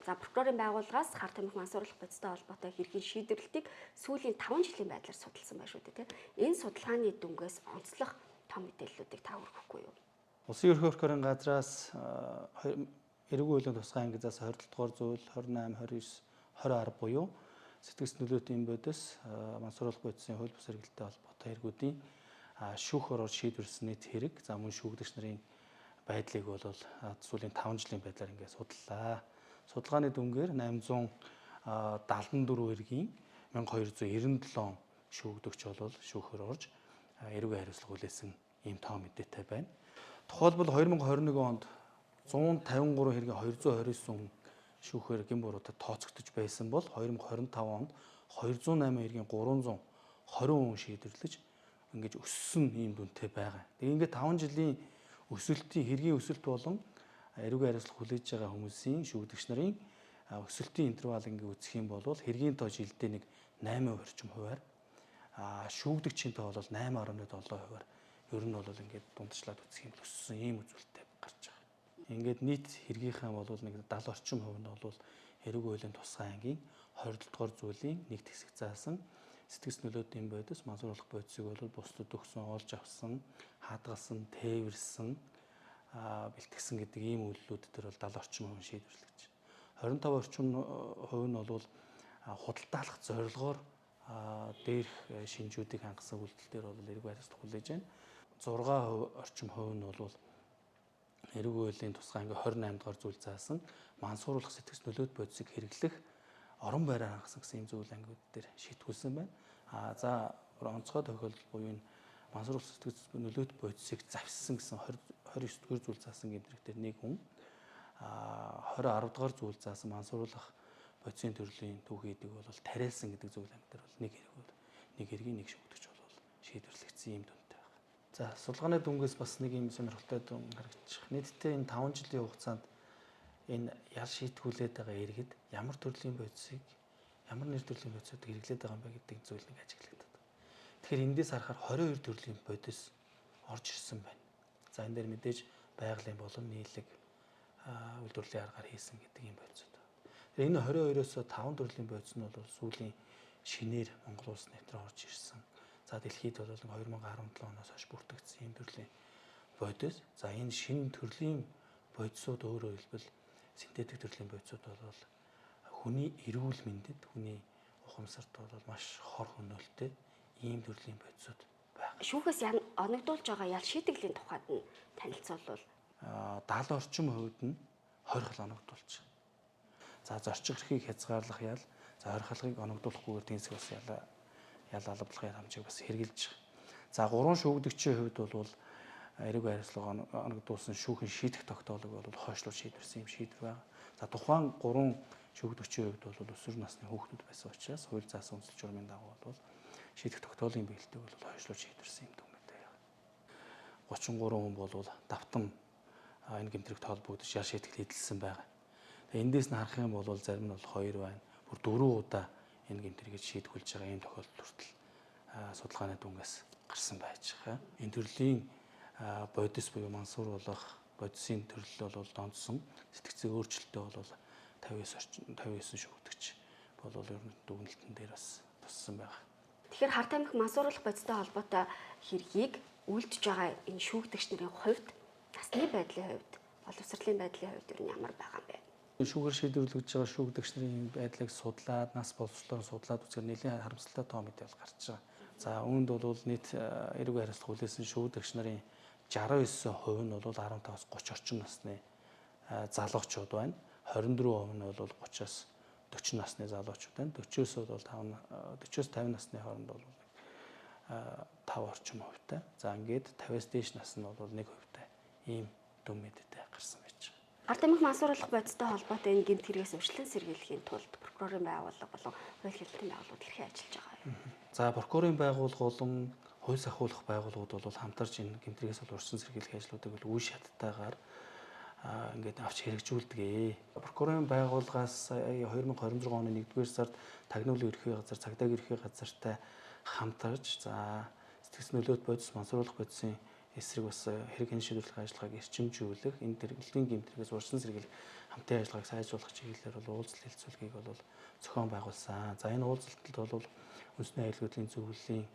За прокурорын байгууллагаас хар тамхи мансууруулах бодистой холбоотой хэргийн шийдвэрлэлтийг сүүлийн 5 жилийн байдлаар судалсан байна шүү дээ. Энэ судалгааны дүнгээс онцлог том мэдээллүүдийг та хүргэхгүй юу? Улсын ерөнхий прокурорын газраас эрүүгийн хуулийн тусгай ангизаас 27 дугаар зүйл 28, 29, 20 буюу сэтгэгс нөлөөтийн бодис мансууруулах бодисын хууль бус хэрэгэлтэй холбоотой хэрэгүүдийн шүүх ороор шийдвэрлсэн нийт хэрэг за мөн шүүгдэгч нарын байдлыг бол сүүлийн 5 жилийн байдлаар ингээд судаллаа. Судалгааны дүнгээр 874 хэргийн 1297 шүүгдэгч бол шүүхөр орж эрүүгийн хариуцлага хүлээсэн ийм тоо мэдээтэй байна. Тухайлбал 2021 онд 153 хэргийн 229 хүн шүүхээр гин буруудад тооцогдож байсан бол 2025 онд 208 хэргийн 320 хүн шийдвэрлэж ингэж өссөн ийм дүнтэй байгаа. Тэгээ ингээд 5 жилийн өсөлтийн хэргийн өсөлт болон эрүүгийн хариуцлага хүлээж байгаа хүмүүсийн шүүгдэгч нарын өсөлтийн интервал ингээд үзэх юм бол хэргийн тоо жилдээ нэг 8% орчим хувиар шүүгдэгчийн тоо бол 8.7%-аар ер нь бол ингээд дундчлаад үзэх юм өссөн ийм үзүүлэлттэй гарч байгаа. Ингээд нийт хэргийнхаа бол нэг 70 орчим хувь нь бол эрүүгийн хуулийн тусгай ангийн 27 дугаар зүйлийн нэг хэсэг заасан сэтгэгс нөлөөтийн бодис мансууруулах бодисыг бол бусдад өгсөн, олж авсан, хадгалсан, тээвэрсэн, бэлтгэсэн гэдэг ийм үйлдэлүүд дээр бол 70 орчим хувь шийдвэрлэгч. 25 орчим хувь нь бол худалдаалах зорилгоор дээрх шинжүүдийг хангасан үйлдэл дээр бол эрүүгийн хариуцлага хүлээж байна. 6 орчим хувь нь бол эрүүгийн хуулийн тусгай анги 28 дугаар зүйл заасан мансууруулах сэтгэгс нөлөөт бодисыг хэрэглэх орон байраар хангасан гэсэн ийм зүйл ангиуд дээр шийтгүүлсэн байна. За онцгой тохиолдол буюу энэ мансууруулах сэтгэгс нөлөөт бодисыг завьсан гэсэн 29 дугаар зүйл заасан гэмтрэг дээр нэг хүн 20 дугаар зүйл заасан мансууруулах бодисын төрлийн түүхийдийг бол тариалсан гэдэг зүйл анги дээр бол нэг хэргийн нэг шүүгдэгч бол шийдвэрлэгдсэн ийм дүнтэй байна. За судалгааны дүнгээс бас нэг ийм сонирхолтой дүн харагдчих. Нийтдээ энэ 5 жилийн хугацаанд энэ ял шийтгүүлээд байгаа иргэд ямар төрлийн бодисыг ямар нэр төрлийн бодисыг хэрэглээд байгаа юм бэ гэдэг зүйл нэг ажиглагдаад. Тэгэхээр эндээс харахаар 22 төрлийн бодис орж ирсэн байна. За энэ дээр мэдээж байгалийн болон нийлэг үйлдвэрлэлийн аргаар хийсэн гэдэг юм бодисод. Энэ 22-оос 5 төрлийн бодис нь бол сүүлийн шинээр Монгол улс нэвтрээ орж ирсэн. За дэлхийд бол 2017 оноос хойш бүртгэгдсэн ийм төрлийн бодис. За энэ шинэ төрлийн бодисууд өөрөөр хэлбэл синтетик төрлийн бодисууд бол хүний эрүүл мэндэд, хүний ухамсарт бол маш хор хөнөөлттэй ийм төрлийн бодисууд байна. Шүүхээс оногдуулж байгаа ял шийтгэлийн тухайд нь танилцуулбал 70 орчим хувьд нь хорхол оногдуулж байгаа. За зорчих эрхийг хязгаарлах ял, за хорхолыг оногдуулахгүйгээр тэнцэх бас ял албалгын хамжийг бас хэрэгжилж байгаа. За 3 шүүгдэгчийн хувьд бол эрүүгийн хариуцлага оногдуулсан шүүхийн шийдэх тогтоолыг бол хойшлуулж шийдвэрсэн юм шийдвэр байна. За тухайн 3 шүүгдэгчийн хувьд бол өсвөр насны хүүхдүүд байсан учраас хууль заасан үндэслэл журмын дагуу бол шийдэх тогтоолын биелэлтэйг бол хойшлуулж шийдвэрсэн юм дүнтэй байна. 33 хүн бол давтам энэ гэмтрэгт холбогдож ял шийтгэл эдэлсэн байгаа. Тэгээ эндээс нь харах юм бол зарим нь бол 2 байна. Бүр 4 удаа энэ гэмтрийг шийдгүүлж байгаа ийм тохиолдол хүртэл судалгааны дүнгээс гарсан байж байгаа. Энэ төрлийн бодис буюу мансууруулах бодисын төрөл бол донцсон сэтгцийн өөрчлөлтөө бол 59 шүүгдэгч бол ер нь дүгнэлтэн дээр бас туссан байгаа. Тэгэхээр хар тамхи мансууруулах бодистой холбоотой хэргийг үйлдэж байгаа энэ шүүгдэгч нарын хувьд насны байдлын хувьд, боловсролын байдлын хувьд ер нь ямар байгаа юм бэ? Шүүгээр шийдвэрлэгдэж байгаа шүүгдэгч нарын байдлыг судлаад, нас боловсролоор судлаад үзэхээр нэлээд харамсалтай тоо мэдээ бол гарч байгаа. За үүнд бол нийт эрүүгийн хариуцлага хүлээсэн шүүгдэгч нарын 69% нь бол 15-аас 30 орчим насны залуучууд байна. 24% нь бол 30-аас 40 насны залуучууд байна. 40-оос 50 насны хооронд бол 5 орчим хувьтай. За ингээд 50-аас дээш нас нь бол 1% ийм дүн мэдээтэй гарсан байж байгаа. Хар тамхи мансууруулах бодистой холбоотой энэ гэмт хэрэгээс урьдчилан сэргийлэхийн тулд прокурорын байгууллага болон хууль хэлтийн байгууллагууд хэрхэн ажиллаж байгаа юм? За прокурорын байгууллага болон хууль сахиулах байгууллагууд бол хамтарч энэ гэмт хэрэгээс урьдчилан сэргийлэх ажлуудыг бол үе шаттайгаар ингээд авч хэрэгжүүлдэг. Прокурорын байгууллагаас 2026 оны 1-р сард тагнуулын ерхий газар, цагдаагийн ерхий газартай хамтарч за сэтгэгс нөлөөт бодис, мансууруулах бодисын эсрэг бас хэрэг хэн шийдвэрлэх ажиллагааг эрчимжүүлэх, энэ хэрэглэлийн гэмтрээс урьдчилан сэргийлэх хамтын ажиллагааг сайжруулах чиглэлээр бол уулзалт хэлцүүлгийг бол зохион байгуулсан. За энэ уулзалтанд бол үндэсний аюулгүй зөвлөлийн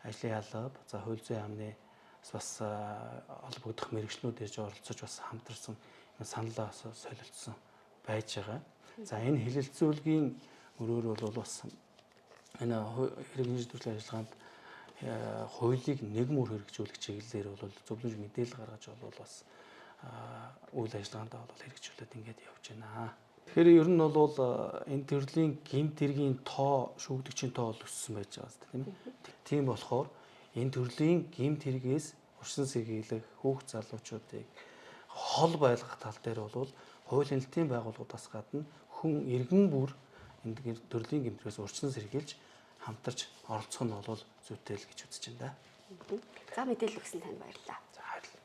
ажлын алба, за хууль зүйн яамны бас холбогдох мэрэгчлүүд ирж оролцож бас хамтарсан саналаа солилцсон байж байгаа. За энэ хэлэлцүүлгийн өрөөр бол бас энэ хэрэг хэн шийдвэрлэх ажиллагаанд хуулийг нэгмөр хэрэгжүүлэх чиглэлээр бол зөвлөмж мэдээлэл гаргаж бол бас үйл ажиллагаанд бол хэрэгжүүлээд ингээд явж байна. Тэгэхээр ер нь бол энэ төрлийн гэмт хэргийн тоо, шүүгдэгчийн тоо бол өссөн байж байгаа тийм ээ. Тийм болохоор энэ төрлийн гэмт хэрэгээс урьдчилан сэргийлэх хүүхд залуучуудыг хол байлгах тал дээр бол хуулийн хэлтийн байгууллагуудаас гадна хүн иргэн бүр энэ төрлийн гэмтрээс урьдчилан сэргийлж хамтарч оролцох нь бол зүйтэй л гэж үзэж байна да. За мэдээлэл өгсөн танд баярлалаа. За баярлалаа.